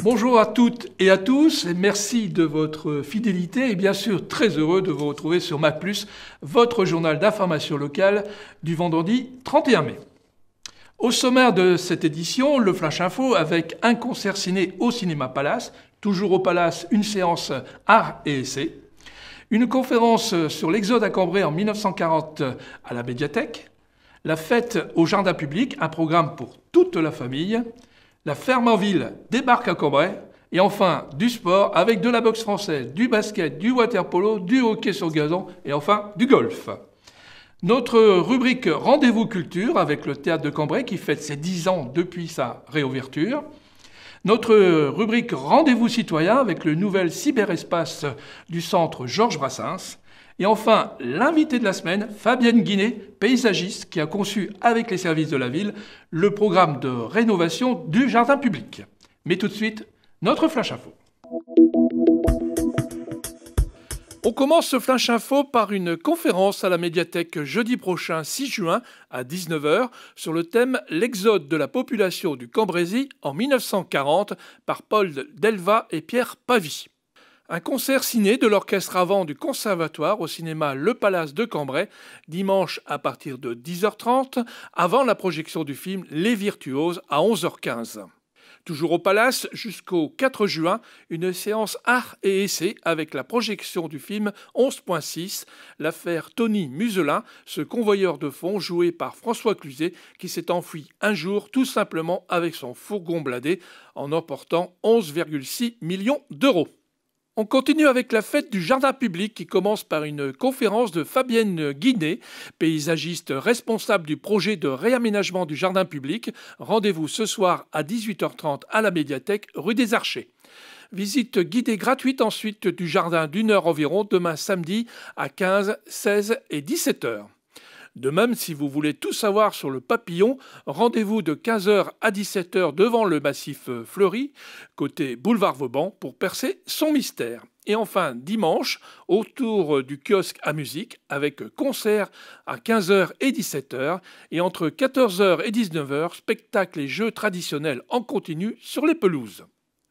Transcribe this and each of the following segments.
Bonjour à toutes et à tous, et merci de votre fidélité et bien sûr très heureux de vous retrouver sur Mac+, votre journal d'information locale du vendredi 31 mai. Au sommaire de cette édition, le Flash Info avec un concert ciné au Cinéma Palace, toujours au Palace, une séance art et essai, une conférence sur l'exode à Cambrai en 1940 à la médiathèque, la fête au jardin public, un programme pour toute la famille, la ferme en ville débarque à Cambrai, et enfin du sport avec de la boxe française, du basket, du water-polo, du hockey sur gazon et enfin du golf. Notre rubrique Rendez-vous culture avec le Théâtre de Cambrai qui fête ses 10 ans depuis sa réouverture. Notre rubrique Rendez-vous citoyen avec le nouvel cyberespace du centre Georges Brassens. Et enfin, l'invité de la semaine, Fabienne Guinet, paysagiste, qui a conçu avec les services de la ville le programme de rénovation du jardin public. Mais tout de suite, notre Flash Info. On commence ce Flash Info par une conférence à la médiathèque jeudi prochain 6 juin à 19h sur le thème « L'exode de la population du Cambrésis en 1940 » par Paul Delva et Pierre Pavy. Un concert ciné de l'orchestre à vent du Conservatoire au cinéma Le Palace de Cambrai, dimanche à partir de 10h30, avant la projection du film Les Virtuoses à 11h15. Toujours au Palace, jusqu'au 4 juin, une séance art et essai avec la projection du film 11.6, l'affaire Tony Muselin, ce convoyeur de fonds joué par François Cluzet qui s'est enfui un jour tout simplement avec son fourgon blindé en emportant 11,6 millions d'euros. On continue avec la fête du jardin public qui commence par une conférence de Fabienne Guinet, paysagiste responsable du projet de réaménagement du jardin public. Rendez-vous ce soir à 18h30 à la médiathèque rue des Archers. Visite guidée gratuite ensuite du jardin d'une heure environ demain samedi à 15, 16 et 17h. De même, si vous voulez tout savoir sur le papillon, rendez-vous de 15h à 17h devant le massif Fleury, côté boulevard Vauban, pour percer son mystère. Et enfin, dimanche, autour du kiosque à musique, avec concert à 15h et 17h, et entre 14h et 19h, spectacles et jeux traditionnels en continu sur les pelouses.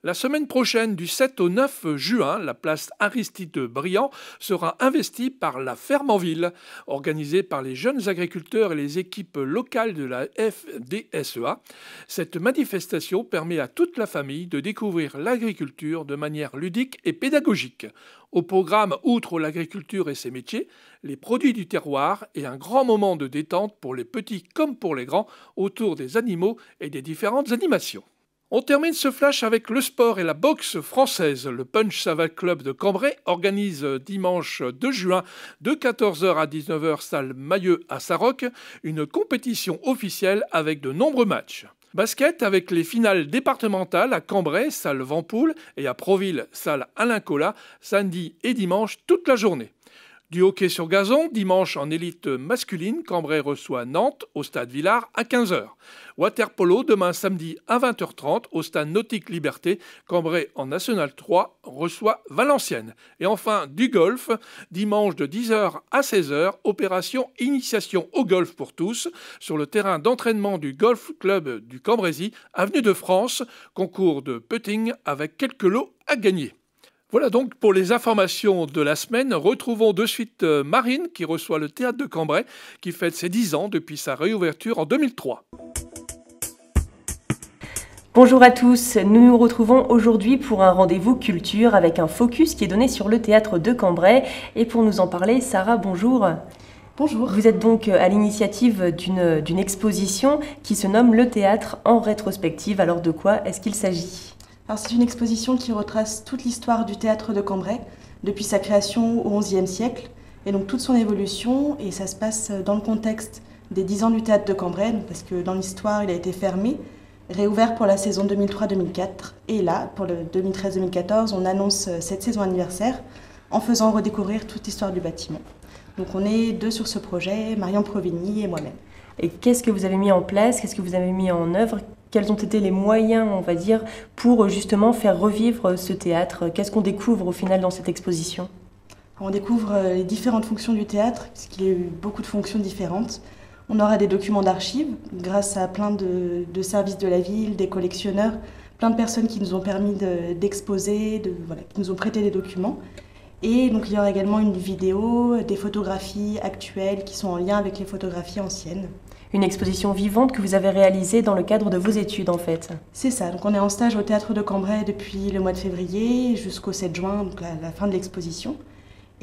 La semaine prochaine, du 7 au 9 juin, la place Aristide Briand sera investie par la Ferme en Ville, organisée par les jeunes agriculteurs et les équipes locales de la FDSEA. Cette manifestation permet à toute la famille de découvrir l'agriculture de manière ludique et pédagogique. Au programme, outre l'agriculture et ses métiers, les produits du terroir et un grand moment de détente pour les petits comme pour les grands autour des animaux et des différentes animations. On termine ce flash avec le sport et la boxe française. Le Punch Savate Club de Cambrai organise dimanche 2 juin de 14h à 19h salle Mailleux à Sarroc une compétition officielle avec de nombreux matchs. Basket avec les finales départementales à Cambrai, salle Vampoule, et à Proville, salle Alain Colas, samedi et dimanche toute la journée. Du hockey sur gazon, dimanche en élite masculine, Cambrai reçoit Nantes au stade Villars à 15h. Water-polo demain samedi à 20h30 au stade Nautique Liberté, Cambrai en National 3 reçoit Valenciennes. Et enfin du golf, dimanche de 10h à 16h, opération Initiation au golf pour tous sur le terrain d'entraînement du Golf Club du Cambrésis, avenue de France, concours de putting avec quelques lots à gagner. Voilà donc pour les informations de la semaine. Retrouvons de suite Marine qui reçoit le Théâtre de Cambrai qui fête ses 10 ans depuis sa réouverture en 2003. Bonjour à tous, nous nous retrouvons aujourd'hui pour un rendez-vous culture avec un focus qui est donné sur le Théâtre de Cambrai. Et pour nous en parler, Sarah, bonjour. Bonjour. Vous êtes donc à l'initiative d'une exposition qui se nomme Le Théâtre en rétrospective. Alors de quoi est-ce qu'il s'agit ? Alors, c'est une exposition qui retrace toute l'histoire du théâtre de Cambrai, depuis sa création au XIe siècle, et donc toute son évolution, et ça se passe dans le contexte des 10 ans du théâtre de Cambrai, parce que dans l'histoire, il a été fermé, réouvert pour la saison 2003-2004, et là, pour le 2013-2014, on annonce cette saison anniversaire en faisant redécouvrir toute l'histoire du bâtiment. Donc on est deux sur ce projet, Marion Provigny et moi-même. Et qu'est-ce que vous avez mis en place, qu'est-ce que vous avez mis en œuvre ? Quels ont été les moyens, on va dire, pour justement faire revivre ce théâtre ? Qu'est-ce qu'on découvre au final dans cette exposition ? On découvre les différentes fonctions du théâtre, puisqu'il y a eu beaucoup de fonctions différentes. On aura des documents d'archives, grâce à plein de services de la ville, des collectionneurs, plein de personnes qui nous ont permis d'exposer, qui nous ont prêté des documents. Et donc il y aura également une vidéo, des photographies actuelles qui sont en lien avec les photographies anciennes. Une exposition vivante que vous avez réalisée dans le cadre de vos études en fait. C'est ça, donc on est en stage au Théâtre de Cambrai depuis le mois de février jusqu'au 7 juin, donc la fin de l'exposition.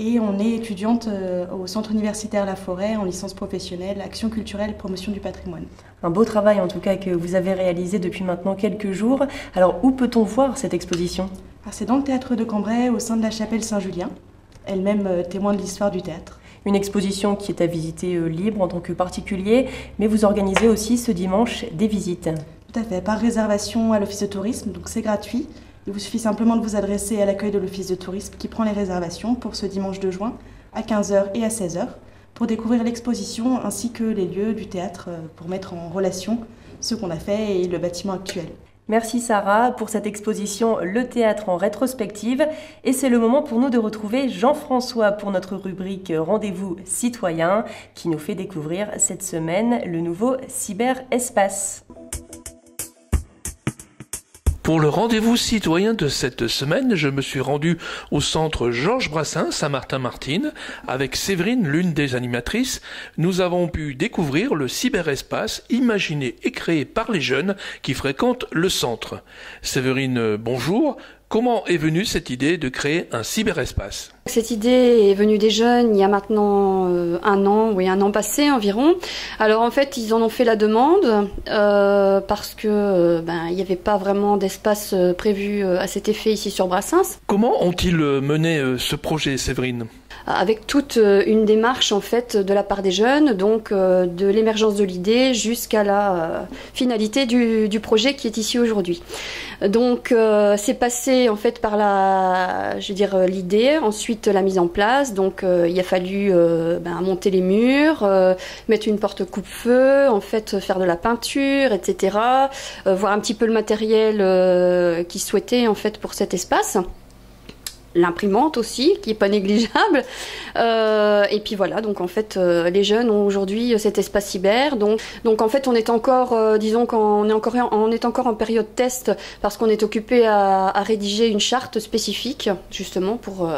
Et on est étudiante au Centre universitaire La Forêt en licence professionnelle, action culturelle, promotion du patrimoine. Un beau travail en tout cas que vous avez réalisé depuis maintenant quelques jours. Alors où peut-on voir cette exposition ? C'est dans le Théâtre de Cambrai, au sein de la chapelle Saint-Julien, elle-même témoin de l'histoire du théâtre. Une exposition qui est à visiter libre en tant que particulier, mais vous organisez aussi ce dimanche des visites. Tout à fait, par réservation à l'Office de tourisme, donc c'est gratuit. Il vous suffit simplement de vous adresser à l'accueil de l'Office de tourisme qui prend les réservations pour ce dimanche 2 juin à 15h et à 16h pour découvrir l'exposition ainsi que les lieux du théâtre pour mettre en relation ce qu'on a fait et le bâtiment actuel. Merci Sarah pour cette exposition Le théâtre en rétrospective. Et c'est le moment pour nous de retrouver Jean-François pour notre rubrique Rendez-vous citoyen qui nous fait découvrir cette semaine le nouveau cyberespace. Pour le rendez-vous citoyen de cette semaine, je me suis rendu au centre Georges Brassens à Martin-Martine. Avec Séverine, l'une des animatrices, nous avons pu découvrir le cyberespace imaginé et créé par les jeunes qui fréquentent le centre. Séverine, bonjour. Comment est venue cette idée de créer un cyberespace ? Cette idée est venue des jeunes il y a maintenant un an passé environ. Alors en fait, ils en ont fait la demande parce que il n'y avait pas vraiment d'espace prévu à cet effet ici sur Brassens. Comment ont-ils mené ce projet, Séverine ? Avec toute une démarche en fait de la part des jeunes, donc de l'émergence de l'idée jusqu'à la finalité du projet qui est ici aujourd'hui. Donc c'est passé en fait par l'idée, ensuite la mise en place. Donc il a fallu monter les murs, mettre une porte coupe-feu, en fait faire de la peinture, etc. Voir un petit peu le matériel qu'ils souhaitaient en fait pour cet espace. L'imprimante aussi, qui est pas négligeable. Et puis voilà, donc en fait, les jeunes ont aujourd'hui cet espace cyber. Donc en fait, on est encore, on est encore en période test parce qu'on est occupé à rédiger une charte spécifique, justement, pour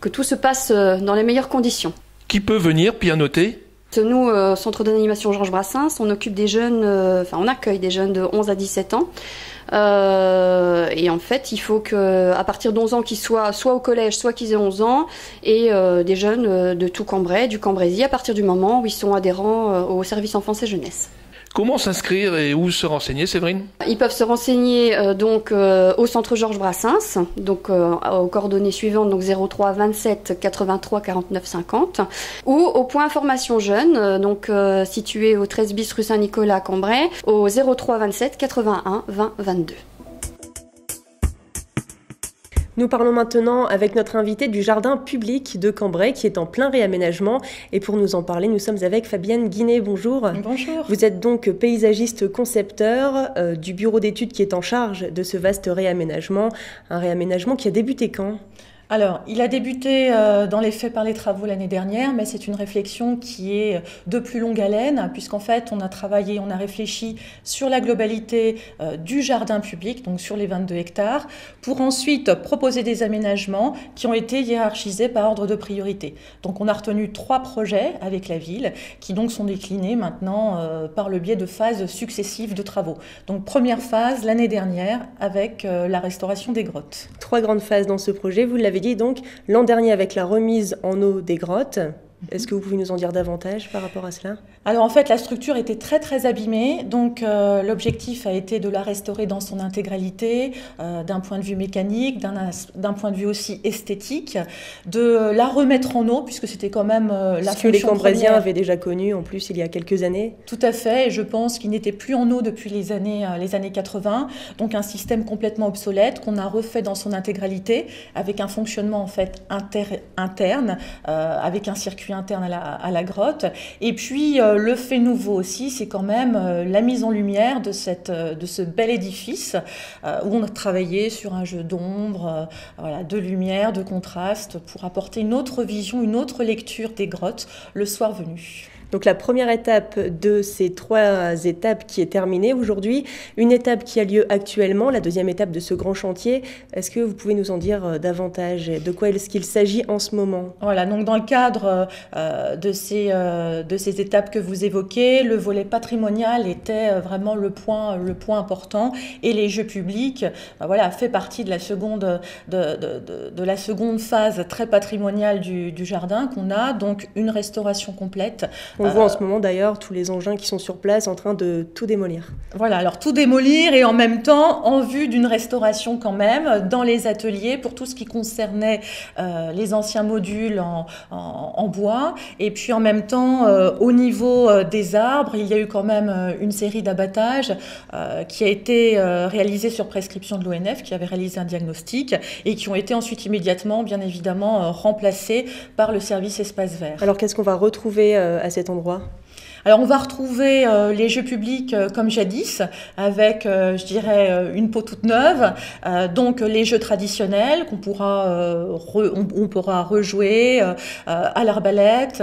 que tout se passe dans les meilleures conditions. Qui peut venir pianoter ? Nous, Centre d'animation Georges Brassens, on occupe des jeunes, on accueille des jeunes de 11 à 17 ans. Et en fait, il faut qu'à partir d'11 ans, qu'ils soient soit au collège, soit qu'ils aient 11 ans, et des jeunes de tout Cambrai, du Cambrésis, à partir du moment où ils sont adhérents au service enfance et jeunesse. Comment s'inscrire et où se renseigner, Séverine ? Ils peuvent se renseigner au centre Georges Brassens, donc aux coordonnées suivantes, donc 03 27 83 49 50, ou au point information jeune, situé au 13 bis rue Saint-Nicolas à Cambrai, au 03 27 81 20 22. Nous parlons maintenant avec notre invité du jardin public de Cambrai qui est en plein réaménagement. Et pour nous en parler, nous sommes avec Fabienne Guinet. Bonjour. Bonjour. Vous êtes donc paysagiste concepteur du bureau d'études qui est en charge de ce vaste réaménagement. Un réaménagement qui a débuté quand ? Alors, il a débuté dans les faits par les travaux l'année dernière, mais c'est une réflexion qui est de plus longue haleine, puisqu'en fait, on a réfléchi sur la globalité du jardin public, donc sur les 22 hectares, pour ensuite proposer des aménagements qui ont été hiérarchisés par ordre de priorité. Donc, on a retenu 3 projets avec la ville, qui donc sont déclinés maintenant par le biais de phases successives de travaux. Donc, première phase l'année dernière avec la restauration des grottes. 3 grandes phases dans ce projet, vous l'avez dit donc l'an dernier avec la remise en eau des grottes. Est-ce que vous pouvez nous en dire davantage par rapport à cela ? Alors en fait, la structure était très très abîmée, donc l'objectif a été de la restaurer dans son intégralité, d'un point de vue mécanique, d'un point de vue aussi esthétique, de la remettre en eau, puisque c'était quand même la fonction que les Cambrésiens première. avaient déjà connu en plus il y a quelques années. Tout à fait, et je pense qu'il n'était plus en eau depuis les années 80, donc un système complètement obsolète qu'on a refait dans son intégralité, avec un fonctionnement en fait interne, avec un circuit circuit interne à la grotte. Et puis le fait nouveau aussi, c'est quand même la mise en lumière de ce bel édifice où on a travaillé sur un jeu d'ombre, voilà, de lumière, de contraste, pour apporter une autre vision, une autre lecture des grottes le soir venu. Donc la première étape de ces 3 étapes qui est terminée aujourd'hui, une étape qui a lieu actuellement, la deuxième étape de ce grand chantier. Est-ce que vous pouvez nous en dire davantage? De quoi est-ce qu'il s'agit en ce moment? Voilà, donc dans le cadre de ces étapes que vous évoquez, le volet patrimonial était vraiment le point important, et les jeux publics voilà, fait partie de la seconde phase très patrimoniale du jardin qu'on a, donc une restauration complète. On voit en ce moment d'ailleurs tous les engins qui sont sur place en train de tout démolir. Voilà, alors tout démolir et en même temps en vue d'une restauration quand même dans les ateliers pour tout ce qui concernait les anciens modules en bois. Et puis en même temps, au niveau des arbres, il y a eu quand même une série d'abattages qui a été réalisée sur prescription de l'ONF, qui avait réalisé un diagnostic et qui ont été ensuite immédiatement, bien évidemment, remplacés par le service espace vert. Alors qu'est-ce qu'on va retrouver à cet endroit ? Alors on va retrouver les jeux publics comme jadis, avec, je dirais, une peau toute neuve. Donc les jeux traditionnels qu'on pourra, on pourra rejouer à l'arbalète,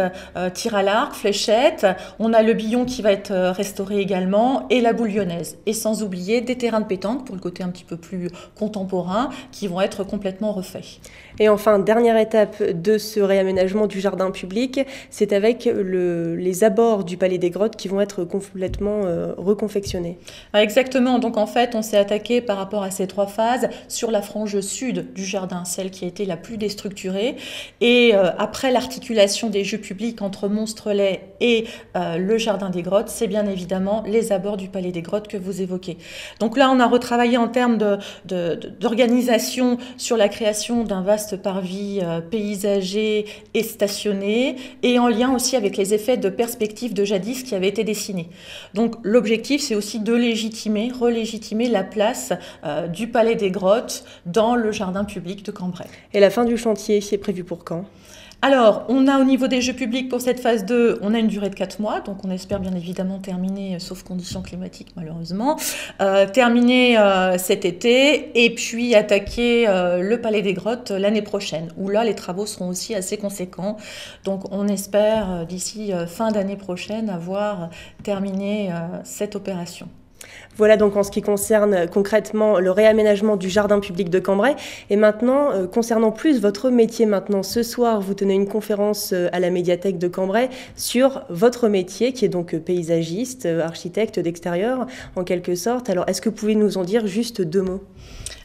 tir à l'arc, fléchette. On a le billon qui va être restauré également, et la boule lyonnaise. Et sans oublier des terrains de pétanque, pour le côté un petit peu plus contemporain, qui vont être complètement refaits. Et enfin, dernière étape de ce réaménagement du jardin public, c'est avec les abords du Palais des Grottes qui vont être complètement reconfectionnés. Exactement, donc en fait on s'est attaqué par rapport à ces 3 phases sur la frange sud du jardin, celle qui a été la plus déstructurée, et après l'articulation des jeux publics entre Monstrelet et le jardin des Grottes, c'est bien évidemment les abords du Palais des Grottes que vous évoquez. Donc là on a retravaillé en termes d'organisation sur la création d'un vaste parvis paysager et stationné, et en lien aussi avec les effets de perspective de jadis qui avaient été dessinés. Donc l'objectif, c'est aussi de relégitimer la place du Palais des Grottes dans le jardin public de Cambrai. Et la fin du chantier, c'est prévu pour quand ? Alors, on a au niveau des jeux publics pour cette phase 2, on a une durée de 4 mois, donc on espère bien évidemment terminer, sauf conditions climatiques malheureusement, terminer cet été, et puis attaquer le Palais des Grottes l'année prochaine, où là les travaux seront aussi assez conséquents. Donc on espère d'ici fin d'année prochaine avoir terminé cette opération. Voilà donc en ce qui concerne concrètement le réaménagement du jardin public de Cambrai. Et maintenant, concernant plus votre métier maintenant, ce soir, vous tenez une conférence à la médiathèque de Cambrai sur votre métier, qui est donc paysagiste, architecte d'extérieur, en quelque sorte. Alors, est-ce que vous pouvez nous en dire juste 2 mots ?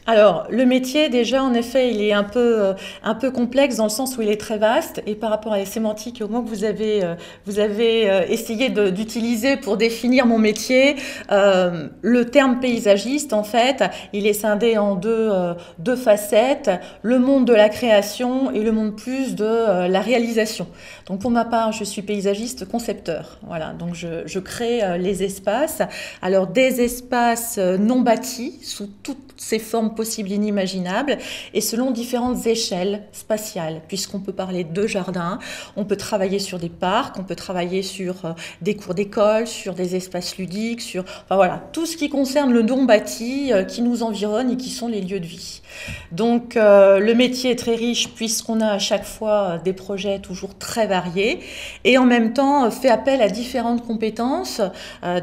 Alors, le métier, déjà, en effet, il est un peu complexe dans le sens où il est très vaste, et par rapport à les sémantiques, au moins que vous avez essayé d'utiliser pour définir mon métier, le terme paysagiste, en fait, il est scindé en deux facettes, le monde de la création et le monde plus de la réalisation. Donc, pour ma part, je suis paysagiste concepteur. Voilà, donc je crée les espaces. Alors, des espaces non bâtis, sous toutes ces formes possibles inimaginables, et selon différentes échelles spatiales, puisqu'on peut parler de jardins, on peut travailler sur des parcs, on peut travailler sur des cours d'école, sur des espaces ludiques, enfin voilà, tout ce qui concerne le non bâti qui nous environne et qui sont les lieux de vie. Donc le métier est très riche puisqu'on a à chaque fois des projets toujours très variés, et en même temps fait appel à différentes compétences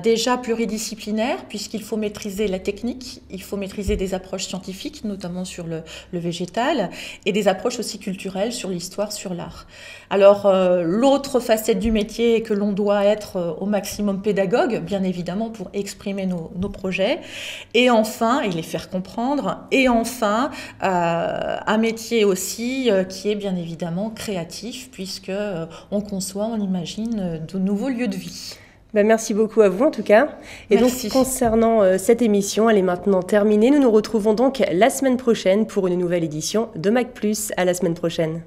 déjà pluridisciplinaires, puisqu'il faut maîtriser la technique, il faut maîtriser des approches scientifiques, notamment sur le végétal, et des approches aussi culturelles sur l'histoire, sur l'art. Alors, l'autre facette du métier est que l'on doit être au maximum pédagogue, bien évidemment, pour exprimer nos projets, et enfin, et les faire comprendre, et enfin, un métier aussi qui est bien évidemment créatif, puisque on conçoit, on imagine de nouveaux lieux de vie. Merci beaucoup à vous en tout cas. Et Merci. Donc concernant cette émission, elle est maintenant terminée. Nous nous retrouvons donc la semaine prochaine pour une nouvelle édition de Mac+. À la semaine prochaine.